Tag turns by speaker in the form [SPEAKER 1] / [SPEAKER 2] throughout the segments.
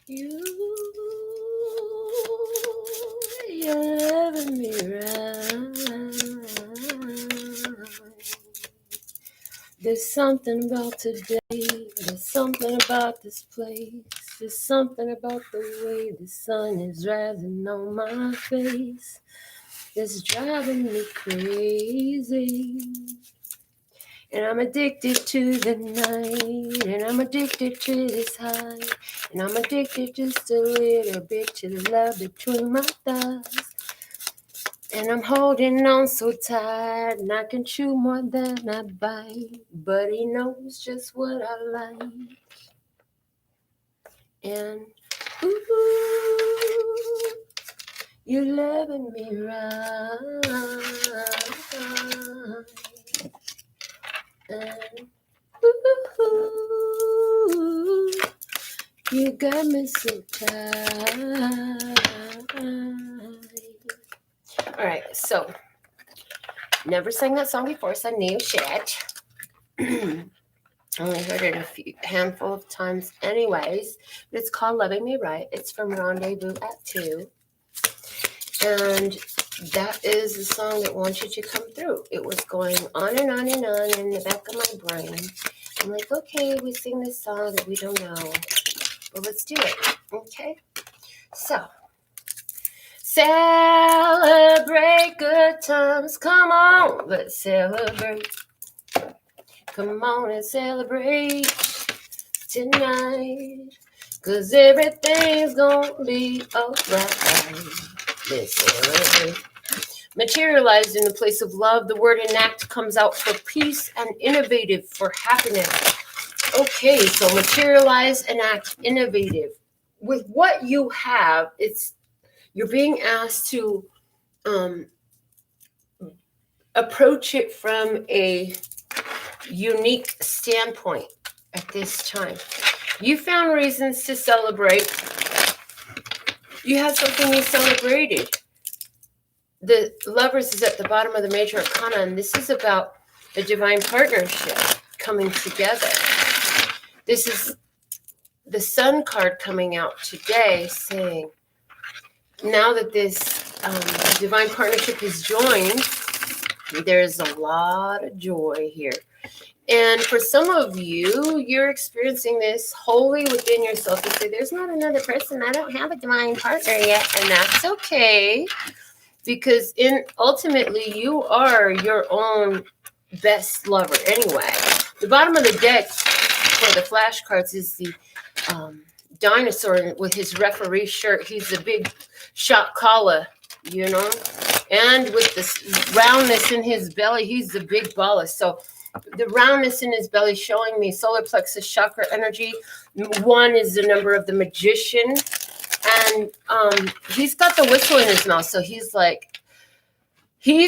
[SPEAKER 1] You're loving me right. There's something about today. There's something about this place. There's something about the way the sun is rising on my face. That's driving me crazy. And I'm addicted to the night. And I'm addicted to this high. And I'm addicted just a little bit to the love between my thighs. And I'm holding on so tight, and I can chew more than I bite. But he knows just what I like. And ooh, you're loving me right. And ooh, you got me so tight. All right, so never sang that song before, so new shit. Only heard it a handful of times anyways. But it's called Loving Me Right. It's from Rendezvous at 2. And that is the song that wants you to come through. It was going on and on and on in the back of my brain. I'm like, okay, we sing this song that we don't know. Well, let's do it. Okay? So, celebrate good times. Come on, let's celebrate. Come on and celebrate tonight, 'cause everything's gonna be alright. Let's celebrate. Materialized in the place of love. The word enact comes out for peace and innovative for happiness. Okay, so materialize, enact, innovative. With what you have, you're being asked to approach it from a unique standpoint at this time. You found reasons to celebrate. You had something you celebrated. The Lovers is at the bottom of the major arcana, and this is about a divine partnership coming together. This is the Sun card coming out today saying, now that this divine partnership is joined, there's a lot of joy here. And for some of you, you're experiencing this wholly within yourself. You say, there's not another person. I don't have a divine partner yet. And that's okay. Because ultimately, you are your own best lover anyway. The bottom of the deck for the flashcards is the dinosaur with his referee shirt. He's a big shot caller, you know. And with this roundness in his belly, he's the big baller. So the roundness in his belly showing me solar plexus chakra energy. 1 is the number of the magician. And he's got the whistle in his mouth. So he's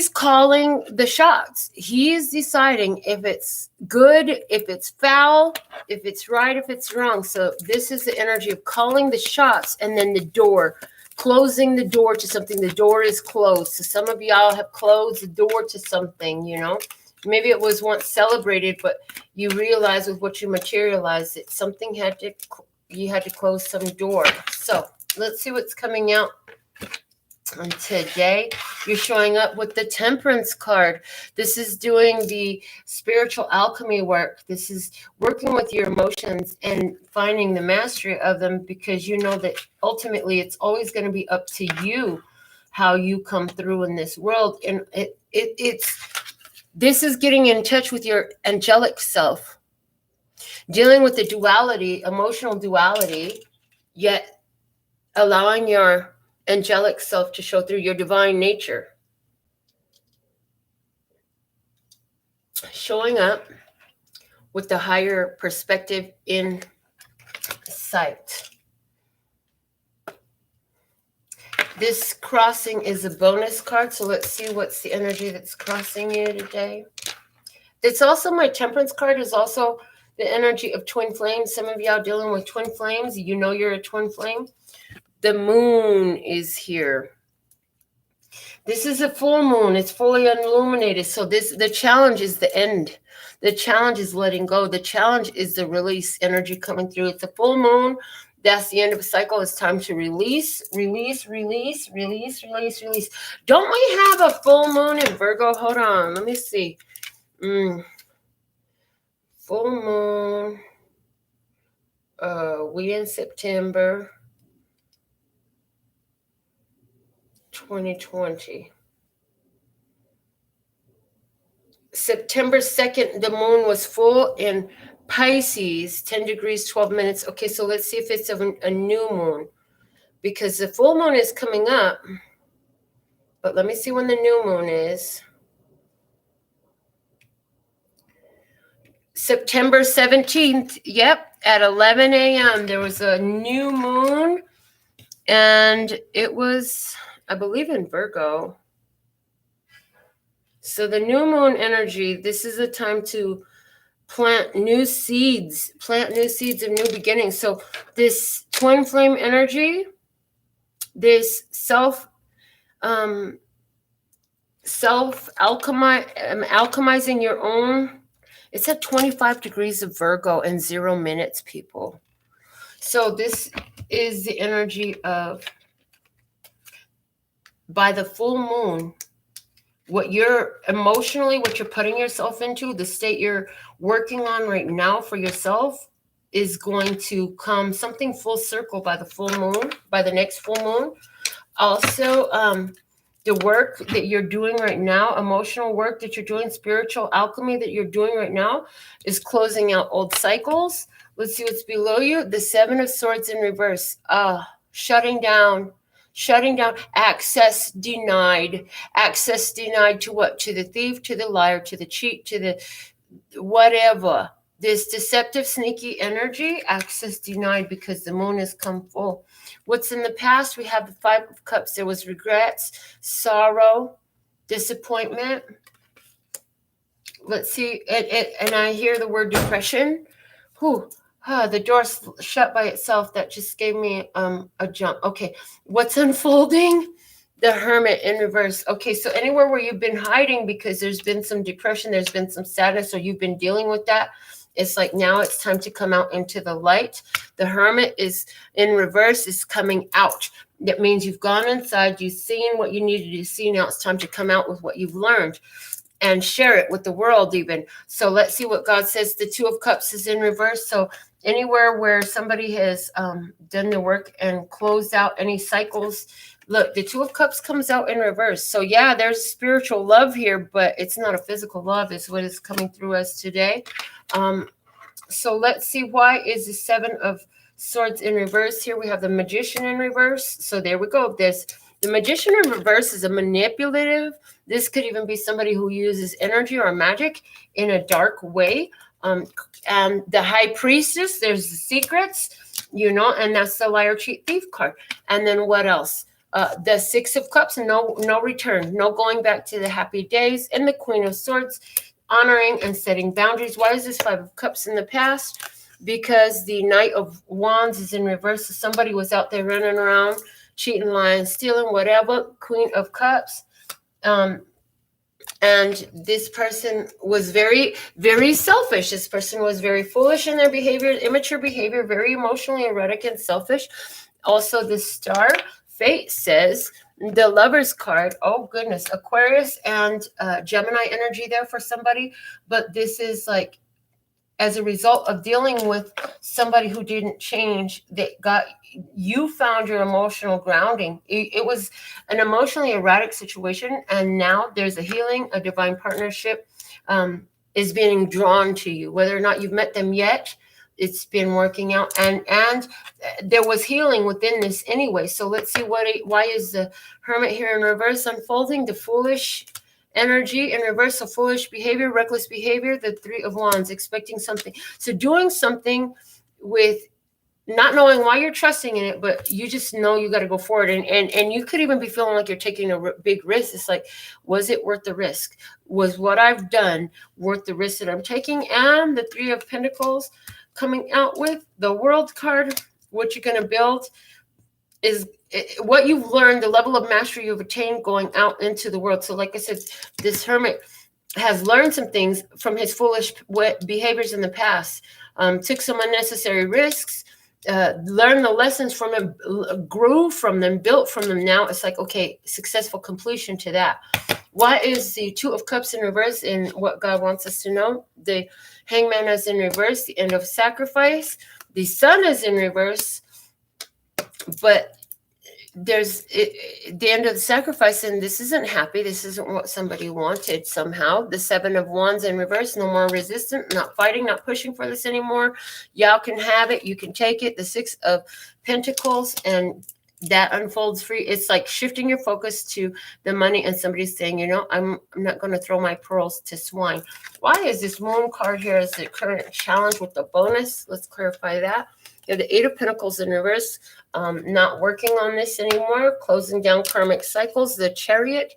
[SPEAKER 1] calling the shots. He's deciding if it's good, if it's foul, if it's right, if it's wrong. So this is the energy of calling the shots, and then the door, closing the door to something. The door is closed. So some of y'all have closed the door to something, you know. Maybe it was once celebrated, but you realize with what you materialized that something you had to close some door. So let's see what's coming out. And today, you're showing up with the Temperance card. This is doing the spiritual alchemy work. This is working with your emotions and finding the mastery of them, because you know that ultimately it's always going to be up to you how you come through in this world. And this is getting in touch with your angelic self, dealing with the duality, emotional duality, yet allowing your angelic self to show through your divine nature. Showing up with the higher perspective in sight. This crossing is a bonus card, so let's see what's the energy that's crossing you today. It's also, my Temperance card is also the energy of twin flames. Some of y'all dealing with twin flames. You know you're a twin flame. The moon is here. This is a full moon. It's fully illuminated. So the challenge is the end. The challenge is letting go. The challenge is the release energy coming through. It's a full moon. That's the end of a cycle. It's time to release, release, release, release, release, release. Don't we have a full moon in Virgo? Hold on. Let me see. Full moon. We in September 2020. September 2nd, the moon was full in Pisces, 10 degrees, 12 minutes. Okay, so let's see if it's a new moon, because the full moon is coming up. But let me see when the new moon is. September 17th, yep, at 11 a.m. there was a new moon, and it was, I believe, in Virgo. So the new moon energy, this is a time to plant new seeds of new beginnings. So this twin flame energy, this alchemizing your own. It's at 25 degrees of Virgo in 0 minutes, people. So this is the energy of, by the full moon, what you're emotionally, what you're putting yourself into, the state you're working on right now for yourself is going to come something full circle by the full moon, by the next full moon. Also, the work that you're doing right now, emotional work that you're doing, spiritual alchemy that you're doing right now is closing out old cycles. Let's see what's below you. The 7 of Swords in reverse. Shutting down, access denied to what? To the thief, to the liar, to the cheat, to the whatever. This deceptive, sneaky energy, access denied because the moon has come full. What's in the past? We have the 5 of Cups. There was regrets, sorrow, disappointment. Let's see. And I hear the word depression. The door shut by itself. That just gave me a jump. Okay, what's unfolding? The Hermit in reverse. Okay, so anywhere where you've been hiding because there's been some depression, there's been some sadness, or you've been dealing with that, it's like now it's time to come out into the light. The Hermit is in reverse, is coming out. That means you've gone inside, you've seen what you needed to see. Now it's time to come out with what you've learned and share it with the world even. So let's see what God says. The 2 of Cups is in reverse. So anywhere where somebody has done the work and closed out any cycles, look, the 2 of Cups comes out in reverse. So yeah, there's spiritual love here, but it's not a physical love. It's what is coming through us today. So let's see, why is the 7 of Swords in reverse here? We have the Magician in reverse. So there we go. The Magician in reverse is a manipulative. This could even be somebody who uses energy or magic in a dark way. And the High Priestess, there's the secrets, and that's the liar, cheat, thief card. And then what else? The 6 of Cups, no return, no going back to the happy days. And the Queen of Swords, honoring and setting boundaries. Why is this 5 of Cups in the past? Because the Knight of Wands is in reverse. So somebody was out there running around, cheating, lying, stealing, whatever. Queen of Cups. And this person was very, very selfish. This person was very foolish in their behavior, immature behavior, very emotionally erratic and selfish. Also, the Star, Fate says, the Lover's card, oh goodness, Aquarius and Gemini energy there for somebody. But this is like, as a result of dealing with somebody who didn't change, you found your emotional grounding. It was an emotionally erratic situation, and now there's a healing, a divine partnership is being drawn to you. Whether or not you've met them yet, it's been working out, and there was healing within this anyway. So let's see why is the Hermit here in reverse unfolding? The Foolish energy in reverse, of foolish behavior, reckless behavior. The 3 of Wands, expecting something. So doing something with not knowing why you're trusting in it, but you just know you got to go forward. And you could even be feeling like you're taking a big risk. It's like, was it worth the risk? Was what I've done worth the risk that I'm taking? And the 3 of Pentacles coming out with the World card. What you're going to build is what you've learned, the level of mastery you've attained going out into the world. So like I said, this Hermit has learned some things from his foolish behaviors in the past, took some unnecessary risks, learn the lessons from them, grew from them, built from them. Now it's like, okay, successful completion to that. Why is the Two of Cups in reverse in what God wants us to know? The Hangman is in reverse, the end of sacrifice. The Sun is in reverse, but there's the end of the sacrifice, and this isn't happy. This isn't what somebody wanted somehow. The Seven of Wands in reverse, no more resistance, not fighting, not pushing for this anymore. Y'all can have it. You can take it. The Six of Pentacles, and that unfolds free. It's like shifting your focus to the money, and somebody's saying, you know, I'm not going to throw my pearls to swine. Why is this Moon card here as the current challenge with the bonus? Let's clarify that. You have the Eight of Pentacles in reverse, not working on this anymore, closing down karmic cycles. The Chariot,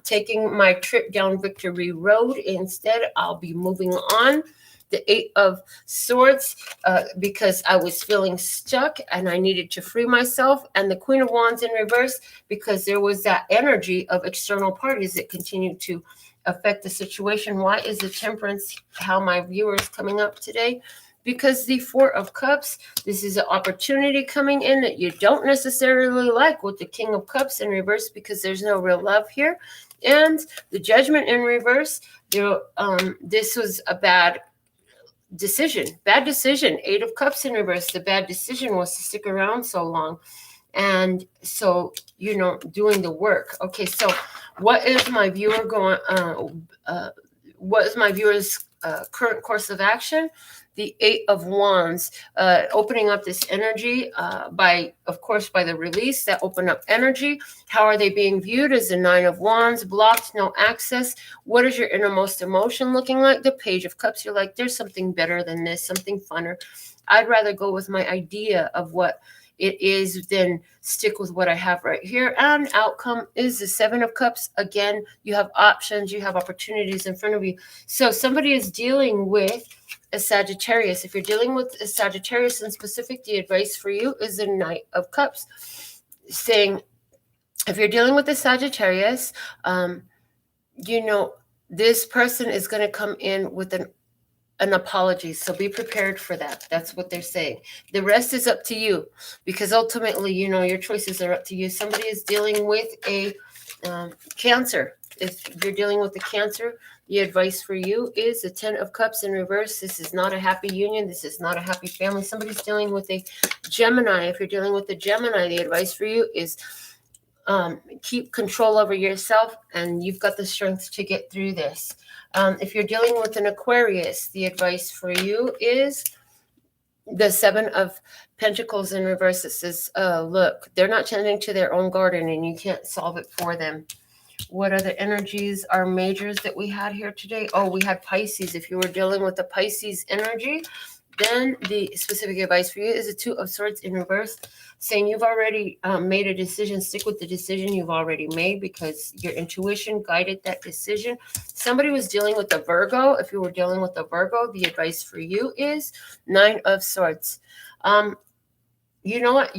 [SPEAKER 1] taking my trip down victory road. Instead, I'll be moving on. The Eight of Swords, because I was feeling stuck and I needed to free myself. And the Queen of Wands in reverse, because there was that energy of external parties that continued to affect the situation. Why is the Temperance how my viewers coming up today? Because the Four of Cups, this is an opportunity coming in that you don't necessarily like with the King of Cups in reverse, because there's no real love here. And the Judgment in reverse, this was a bad decision. Eight of Cups in reverse. The bad decision was to stick around so long. And so, you know, doing the work. Okay, so what is my viewer going, what is my viewer's current course of action? The Eight of Wands, opening up this energy by the release that opened up energy. How are they being viewed? As the Nine of Wands, blocked, no access. What is your innermost emotion looking like? The Page of Cups, you're like, there's something better than this, something funner. I'd rather go with my idea of what it is than stick with what I have right here. And outcome is the Seven of Cups. Again, you have options, you have opportunities in front of you. So somebody is dealing with a Sagittarius. If you're dealing with a Sagittarius in specific, the advice for you is the Knight of Cups, saying if you're dealing with a Sagittarius, you know, this person is going to come in with an apology. So be prepared for that. That's what they're saying. The rest is up to you, because ultimately, you know, your choices are up to you. Somebody is dealing with a Cancer. If you're dealing with the Cancer, the advice for you is the Ten of Cups in reverse. This is not a happy union. This is not a happy family. Somebody's dealing with a Gemini. If you're dealing with the Gemini, the advice for you is keep control over yourself, and you've got the strength to get through this. If you're dealing with an Aquarius, the advice for you is the Seven of Pentacles in reverse. It says, look, they're not tending to their own garden, and you can't solve it for them. What other energies are majors that we had here today? Oh, we had Pisces. If you were dealing with the Pisces energy, then the specific advice for you is a Two of Swords in reverse, saying you've already made a decision. Stick with the decision you've already made, because your intuition guided that decision. Somebody was dealing with the Virgo. If you were dealing with the Virgo, the advice for you is Nine of Swords. You know what?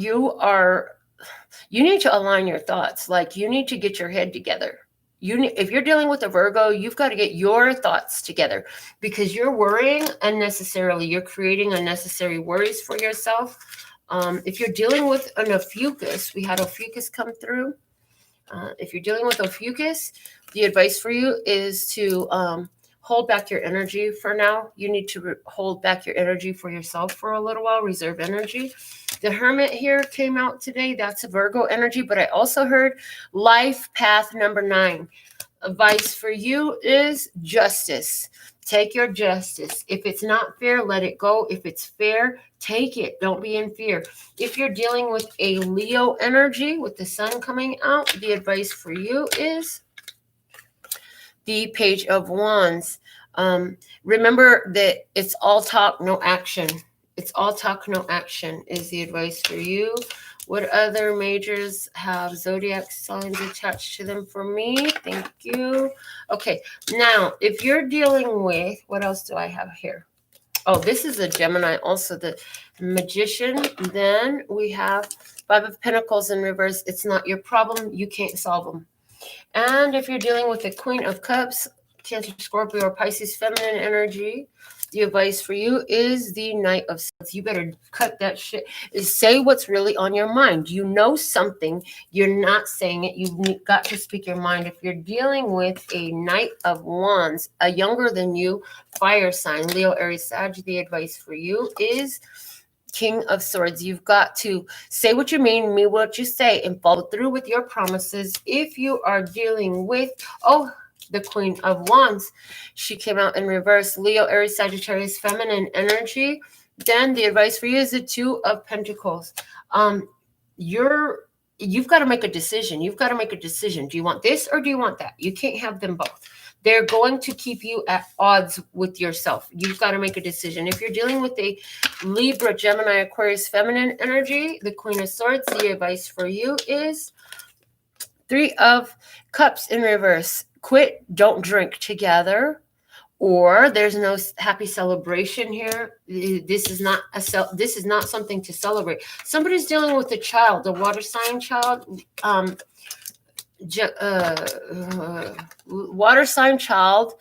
[SPEAKER 1] You need to align your thoughts. Like, you need to get your head together. If you're dealing with a Virgo, you've got to get your thoughts together, because you're worrying unnecessarily. You're creating unnecessary worries for yourself. If you're dealing with an Ophiuchus, we had Ophiuchus come through. If you're dealing with Ophiuchus, the advice for you is to hold back your energy for now. You need to hold back your energy for yourself for a little while, reserve energy. The Hermit here came out today. That's a Virgo energy, but I also heard life path number 9. Advice for you is justice. Take your justice. If it's not fair, let it go. If it's fair, take it. Don't be in fear. If you're dealing with a Leo energy with the sun coming out, the advice for you is the Page of Wands. Remember that it's all talk, no action. It's all talk, no action is the advice for you. What other majors have zodiac signs attached to them for me? Thank you. Okay, now, if you're dealing with, what else do I have here? Oh, this is a Gemini, also the Magician. Then we have Five of Pentacles in reverse. It's not your problem. You can't solve them. And if you're dealing with the Queen of Cups, Cancer, Scorpio, or Pisces feminine energy, The advice for you is the Knight of Swords. You better cut that shit. Say what's really on your mind. You know something. You're not saying it. You've got to speak your mind. If you're dealing with a Knight of Wands, a younger than you fire sign, Leo, Aries, Sag, the advice for you is King of Swords. You've got to say what you mean what you say, and follow through with your promises. If you are dealing with, the Queen of Wands, she came out in reverse, Leo, Aries, Sagittarius, feminine energy, then the advice for you is the Two of Pentacles. You've got to make a decision. You've got to make a decision. Do you want this or do you want that? You can't have them both. They're going to keep you at odds with yourself. You've got to make a decision. If you're dealing with a Libra, Gemini, Aquarius, feminine energy, the Queen of Swords, the advice for you is Three of Cups in reverse. Quit, don't drink together, or there's no happy celebration here. This is not something to celebrate. Somebody's dealing with a child, a water sign child, water sign child,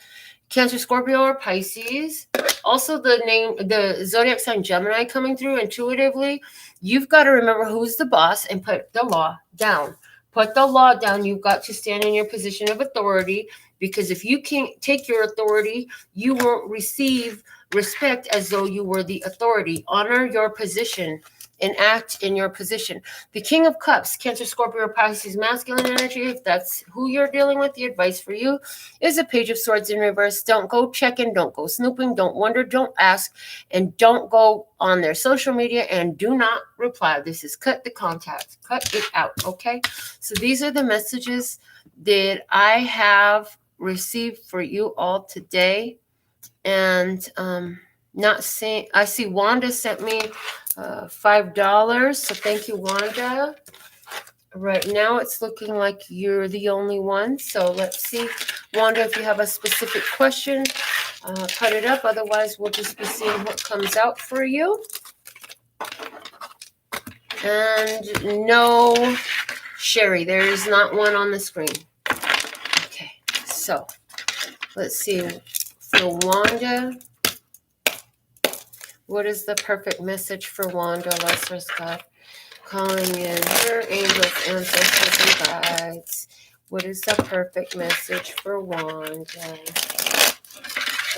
[SPEAKER 1] Cancer, Scorpio, or Pisces. Also the zodiac sign Gemini coming through intuitively. You've got to remember who's the boss and put the law down. Put the law down. You've got to stand in your position of authority, because if you can't take your authority, you won't receive respect as though you were the authority. Honor your position and act in your position. The King of Cups, Cancer, Scorpio, or Pisces, masculine energy. If that's who you're dealing with, the advice for you is a Page of Swords in reverse. Don't go checking, don't go snooping, don't wonder, don't ask, and don't go on their social media, and do not reply. This is cut the contact, cut it out, okay? So these are the messages that I have received for you all today. And I see Wanda sent me $5. So thank you, Wanda. Right now it's looking like you're the only one. So let's see, Wanda, if you have a specific question, cut it up. Otherwise, we'll just be seeing what comes out for you. And no, Sherry, there is not one on the screen. Okay, so let's see. For Wanda, what is the perfect message for Wanda? Lesser's God, calling in her angels, ancestors, and guides. What is the perfect message for Wanda?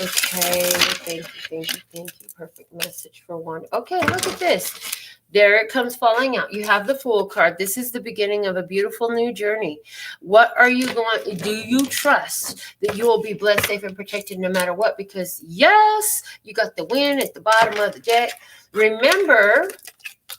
[SPEAKER 1] Okay, thank you. Perfect message for Wanda. Okay, look at this. There it comes falling out. You have the Fool card. This is the beginning of a beautiful new journey. What are you going? Do you trust that you will be blessed, safe, and protected no matter what? Because yes, you got the win at the bottom of the deck. Remember,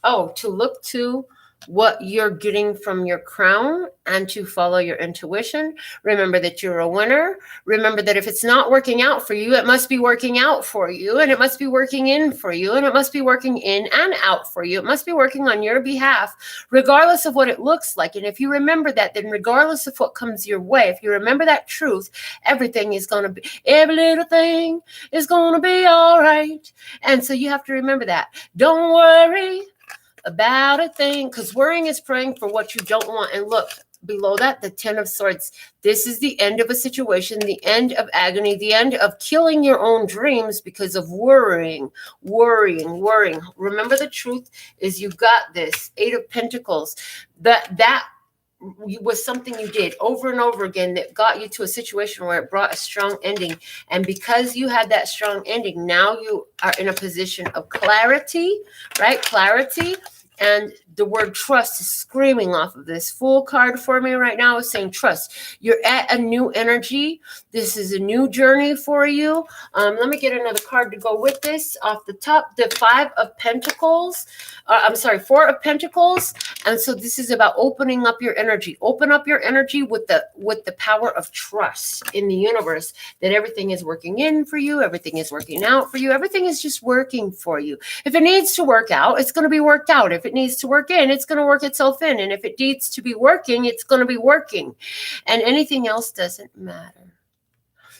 [SPEAKER 1] to look to what you're getting from your crown and to follow your intuition. Remember that you're a winner. Remember that if it's not working out for you, it must be working out for you, and it must be working in for you, and it must be working in and out for you. It must be working on your behalf, regardless of what it looks like. And if you remember that, then regardless of what comes your way, if you remember that truth, every little thing is going to be all right. And so you have to remember that. Don't worry about a thing, because worrying is praying for what you don't want. And look, below that, the Ten of Swords. This is the end of a situation, the end of agony, the end of killing your own dreams because of worrying. Remember, the truth is you got this. Eight of Pentacles. That was something you did over and over again that got you to a situation where it brought a strong ending. And because you had that strong ending, now you are in a position of clarity, right? Clarity. And the word trust is screaming off of this Fool card for me right now. Is saying trust. You're at a new energy. This is a new journey for you. Let me get another card to go with this. Off the top, the Four of Pentacles. And so this is about opening up your energy. Open up your energy with the power of trust in the universe, that everything is working in for you. Everything is working out for you. Everything is just working for you. If it needs to work out, it's going to be worked out. If it needs to work in, it's going to work itself in. And if it needs to be working, it's going to be working. And anything else doesn't matter.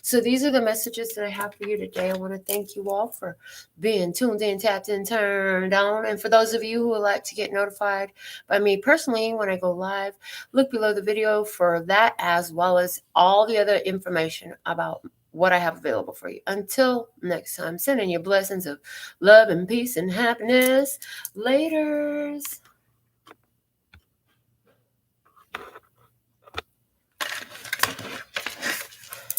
[SPEAKER 1] So these are the messages that I have for you today. I want to thank you all for being tuned in, tapped in, turned on. And for those of you who would like to get notified by me personally when I go live, look below the video for that, as well as all the other information about what I have available for you. Until next time, sending you blessings of love and peace and happiness. Laters.